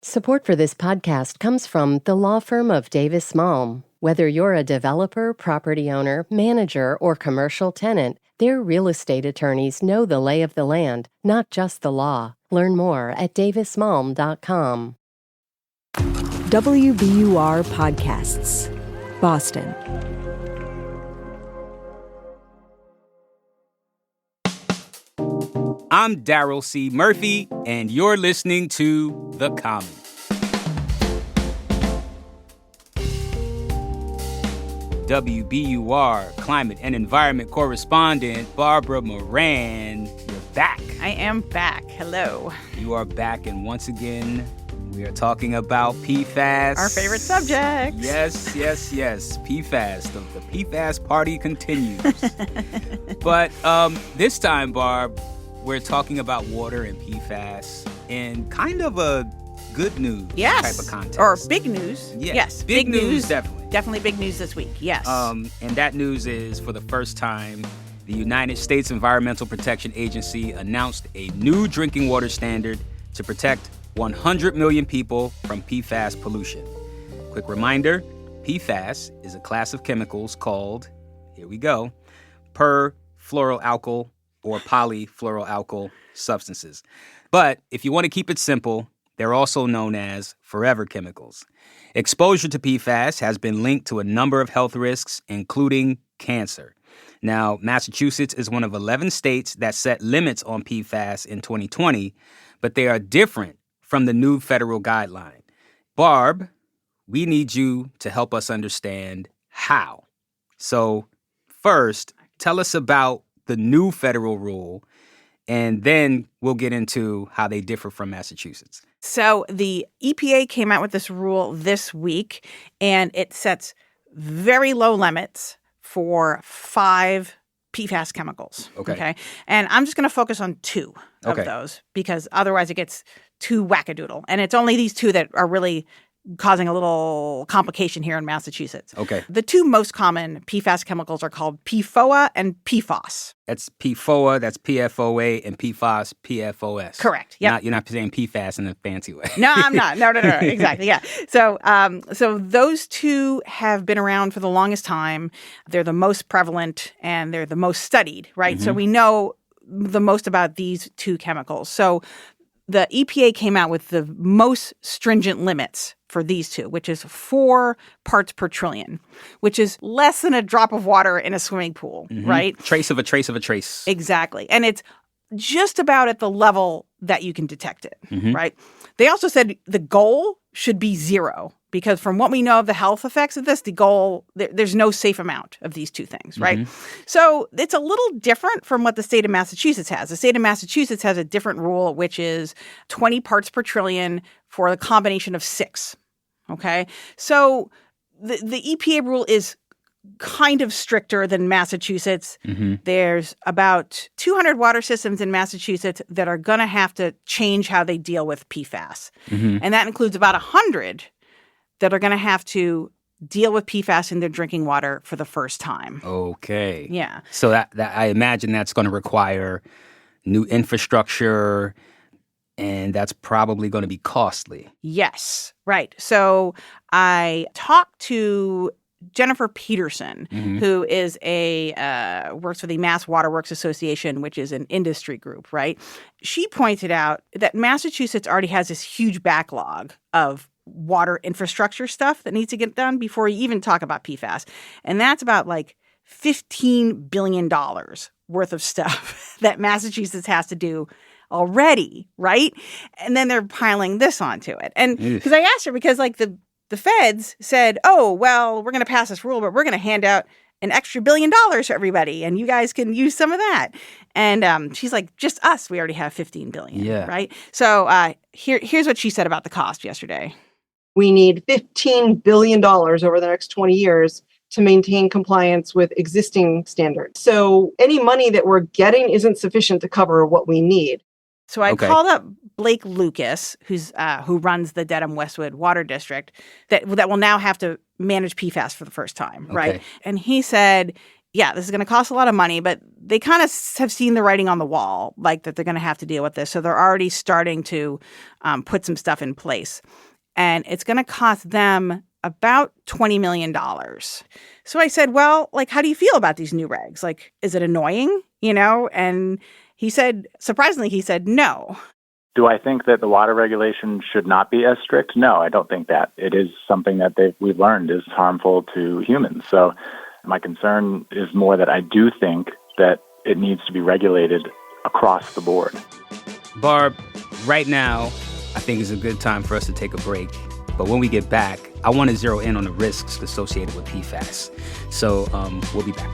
Support for this podcast comes from the law firm of Davis Malm. Whether you're a developer, property owner, manager, or commercial tenant, their real estate attorneys know the lay of the land, not just the law. Learn more at davismalm.com. WBUR Podcasts, Boston. I'm Daryl C. Murphy, and you're listening to The Common. WBUR climate and environment correspondent Barbara Moran, you're back. I am back. Hello. You are back, and once again, we are talking about PFAS. Our favorite subject. Yes. PFAS. The PFAS party continues. But this time, Barb, we're talking about water and PFAS in kind of a good news type of context. Or big news. Yeah. Yes. Big news, definitely. Definitely big news this week, yes. And that news is, for the first time, the United States Environmental Protection Agency announced a new drinking water standard to protect 100 million people from PFAS pollution. Quick reminder, PFAS is a class of chemicals called, here we go, perfluoroalkyl or polyfluoroalkyl substances. But if you want to keep it simple, they're also known as forever chemicals. Exposure to PFAS has been linked to a number of health risks, including cancer. Now, Massachusetts is one of 11 states that set limits on PFAS in 2020, but they are different from the new federal guideline. Barb, we need you to help us understand how. So first, tell us about the new federal rule, and then we'll get into how they differ from Massachusetts. So the EPA came out with this rule this week, and it sets very low limits for 5 PFAS chemicals. Okay. And I'm just going to focus on 2 of those, because otherwise it gets too wackadoodle. And it's only these 2 that are really causing a little complication here in Massachusetts. Okay. The 2 most common PFAS chemicals are called PFOA and PFAS. That's PFOA, that's PFOA, and PFAS, PFOS. Correct. Yeah. You're not saying PFAS in a fancy way. No, I'm not. No. Exactly. Yeah. So those 2 have been around for the longest time. They're the most prevalent and they're the most studied, right? Mm-hmm. So we know the most about these 2 chemicals. So the EPA came out with the most stringent limits for these 2, which is 4 parts per trillion, which is less than a drop of water in a swimming pool, right? Trace of a trace of a trace. Exactly. And it's just about at the level that you can detect it, right? They also said the goal should be 0, because from what we know of the health effects of this, the goal, there's no safe amount of these 2 things, right? So it's a little different from what the state of Massachusetts has. The state of Massachusetts has a different rule, which is 20 parts per trillion for the combination of 6, okay? So the EPA rule is kind of stricter than Massachusetts. There's about 200 water systems in Massachusetts that are going to have to change how they deal with PFAS. And that includes about 100 that are going to have to deal with PFAS in their drinking water for the first time. Okay. Yeah. So that I imagine that's going to require new infrastructure, and that's probably going to be costly. Yes, right. So I talked to Jennifer Peterson, who is works for the Mass Waterworks Association, which is an industry group, right? She pointed out that Massachusetts already has this huge backlog of water infrastructure stuff that needs to get done before you even talk about PFAS. And that's about like $15 billion worth of stuff that Massachusetts has to do already, right? And then they're piling this onto it. And because I asked her, because like the feds said, oh, well, we're going to pass this rule, but we're going to hand out an extra $1 billion for everybody, and you guys can use some of that. And she's like, just us, we already have $15 billion, right? So here's what she said about the cost yesterday. We need $15 billion over the next 20 years to maintain compliance with existing standards. So any money that we're getting isn't sufficient to cover what we need. So I called up Blake Lucas, who runs the Dedham Westwood Water District, that will now have to manage PFAS for the first time, right? And he said yeah, this is going to cost a lot of money, but they kind of have seen the writing on the wall, like that they're going to have to deal with this. So they're already starting to put some stuff in place. And it's going to cost them about $20 million. So I said, well, like, how do you feel about these new regs? Like, is it annoying? And he said, surprisingly, he said no. Do I think that the water regulation should not be as strict? No, I don't think that. It is something that we've learned is harmful to humans. So my concern is more that I do think that it needs to be regulated across the board. Barb, right now, I think is a good time for us to take a break. But when we get back, I want to zero in on the risks associated with PFAS. So we'll be back.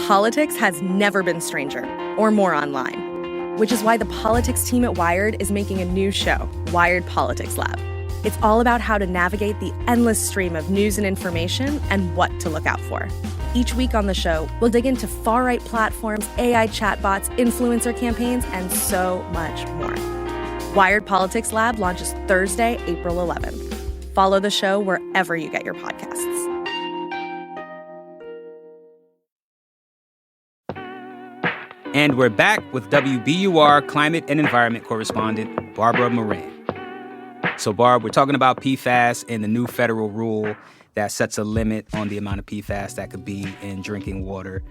Politics has never been stranger or more online, which is why the politics team at Wired is making a new show, Wired Politics Lab. It's all about how to navigate the endless stream of news and information and what to look out for. Each week on the show, we'll dig into far-right platforms, AI chatbots, influencer campaigns, and so much more. Wired Politics Lab launches Thursday, April 11th. Follow the show wherever you get your podcasts. And we're back with WBUR climate and environment correspondent Barbara Moran. So, Barb, we're talking about PFAS and the new federal rule that sets a limit on the amount of PFAS that could be in drinking water.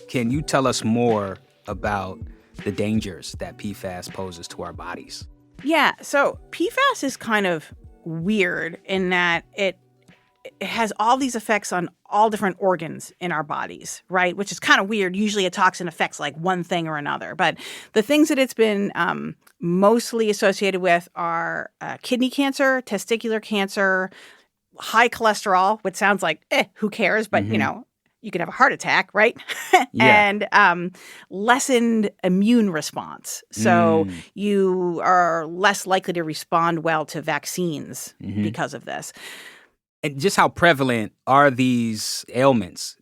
Can you tell us more about the dangers that PFAS poses to our bodies? Yeah, so PFAS is kind of weird in that it has all these effects on all different organs in our bodies, right? Which is kind of weird. Usually a toxin affects like one thing or another. But the things that it's been mostly associated with are kidney cancer, testicular cancer, high cholesterol, which sounds like, who cares? But, you could have a heart attack, right? Yeah. And lessened immune response. So you are less likely to respond well to vaccines because of this. And just how prevalent are these ailments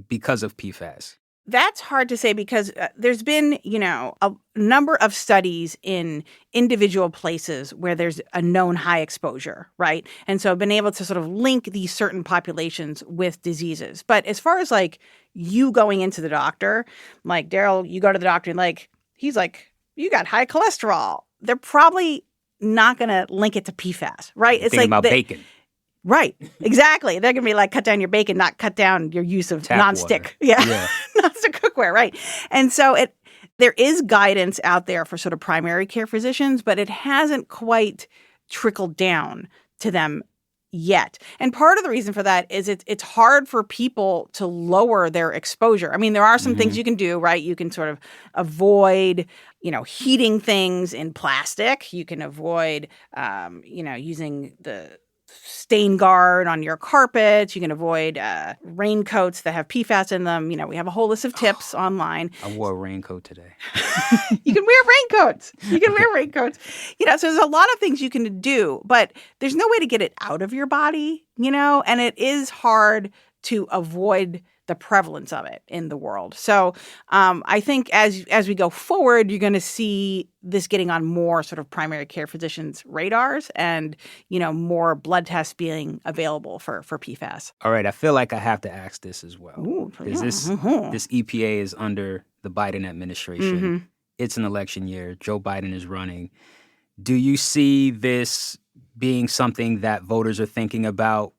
because of PFAS? That's hard to say because there's been, a number of studies in individual places where there's a known high exposure, right? And so I've been able to sort of link these certain populations with diseases. But as far as like you going into the doctor, like Daryl, you go to the doctor and he's like, you got high cholesterol. They're probably not going to link it to PFAS, right? It's thinking about bacon. Right. Exactly. They're going to be like, cut down your bacon, not cut down your use of nonstick. Yeah. Nonstick cookware. Right. And so there is guidance out there for sort of primary care physicians, but it hasn't quite trickled down to them yet. And part of the reason for that is it's hard for people to lower their exposure. I mean, there are some things you can do, right? You can sort of avoid, heating things in plastic. You can avoid, using the stain guard on your carpets. You can avoid raincoats that have PFAS in them. We have a whole list of tips online. I wore a raincoat today. You can wear raincoats. So there's a lot of things you can do, but there's no way to get it out of your body, and it is hard to avoid the prevalence of it in the world. So I think as we go forward, you're going to see this getting on more sort of primary care physicians' radars and, more blood tests being available for PFAS. All right. I feel like I have to ask this as well. Because this EPA is under the Biden administration. It's an election year. Joe Biden is running. Do you see this being something that voters are thinking about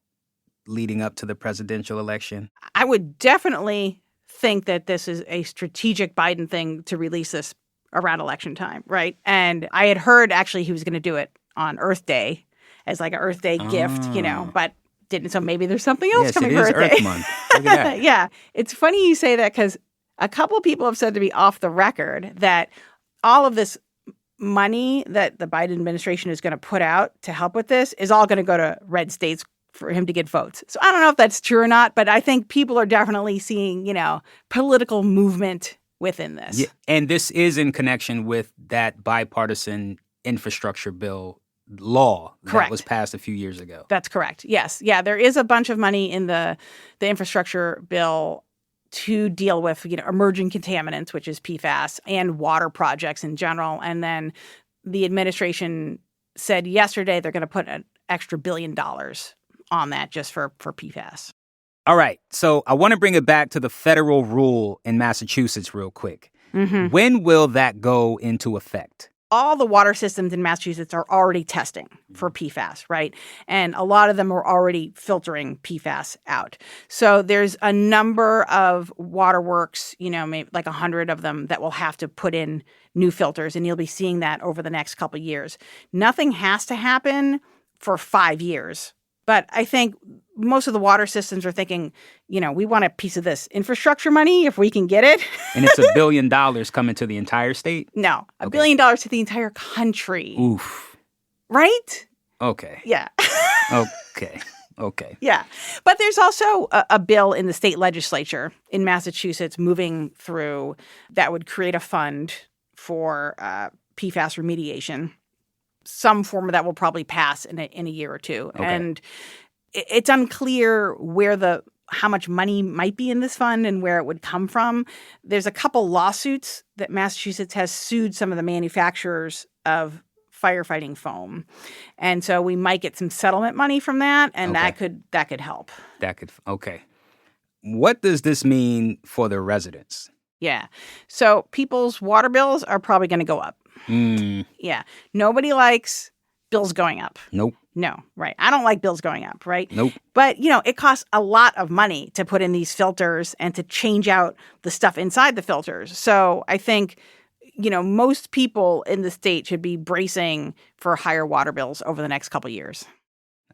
leading up to the presidential election? I would definitely think that this is a strategic Biden thing to release this around election time, right? And I had heard actually he was going to do it on Earth Day as like an Earth Day gift, but didn't. So maybe there's something else coming for Earth Day. Earth Month. Look at that. Yeah. It's funny you say that because a couple of people have said to me off the record that all of this money that the Biden administration is going to put out to help with this is all going to go to red states for him to get votes. So I don't know if that's true or not, but I think people are definitely seeing, political movement within this. Yeah, and this is in connection with that bipartisan infrastructure bill law that was passed a few years ago. That's correct. Yes. Yeah, there is a bunch of money in the infrastructure bill to deal with, emerging contaminants, which is PFAS, and water projects in general. And then the administration said yesterday they're going to put an extra $1 billion on that just for PFAS. All right. So I want to bring it back to the federal rule in Massachusetts real quick. Mm-hmm. When will that go into effect? All the water systems in Massachusetts are already testing for PFAS, right? And a lot of them are already filtering PFAS out. So there's a number of waterworks, maybe like 100 of them that will have to put in new filters, and you'll be seeing that over the next couple of years. Nothing has to happen for 5 years. But I think most of the water systems are thinking, we want a piece of this infrastructure money if we can get it. And it's $1 billion coming to the entire state? No, $1 billion to the entire country. Oof. Right? Okay. Yeah. Okay. Yeah. But there's also a bill in the state legislature in Massachusetts moving through that would create a fund for PFAS remediation. Some form of that will probably pass in a year or two. Okay. And it's unclear how much money might be in this fund and where it would come from. There's a couple lawsuits that Massachusetts has sued some of the manufacturers of firefighting foam. And so we might get some settlement money from that, and that could help. Okay. What does this mean for the residents? Yeah. So people's water bills are probably going to go up. Yeah. Nobody likes bills going up. Nope. No, right. I don't like bills going up, right? Nope. But, it costs a lot of money to put in these filters and to change out the stuff inside the filters. So I think, most people in the state should be bracing for higher water bills over the next couple of years.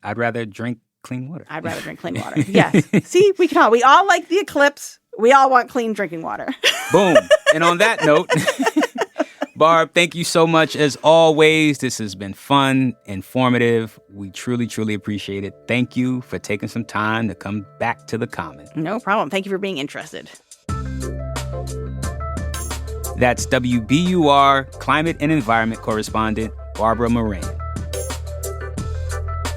I'd rather drink clean water. I'd rather drink clean water. Yes. See, we all like the eclipse. We all want clean drinking water. Boom. And on that note, Barb, thank you so much as always. This has been fun, informative. We truly, truly appreciate it. Thank you for taking some time to come back to the Common. No problem. Thank you for being interested. That's WBUR Climate and Environment correspondent Barbara Moran.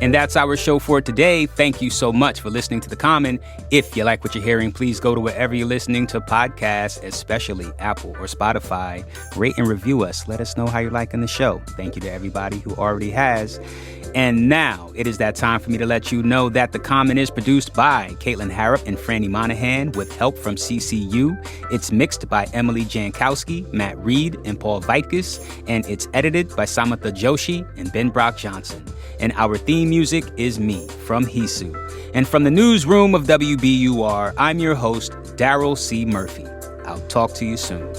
And that's our show for today. Thank you so much for listening to The Common. If you like what you're hearing, please go to wherever you're listening to podcasts, especially Apple or Spotify. Rate and review us. Let us know how you're liking the show. Thank you to everybody who already has. And now it is that time for me to let you know that The Common is produced by Caitlin Harrop and Franny Monahan with help from CCU. It's mixed by Emily Jankowski, Matt Reed, and Paul Vaitkus, and it's edited by Samatha Joshi and Ben Brock Johnson. And our theme music is Me from Hisu. And from the newsroom of WBUR, I'm your host, Daryl C. Murphy. I'll talk to you soon.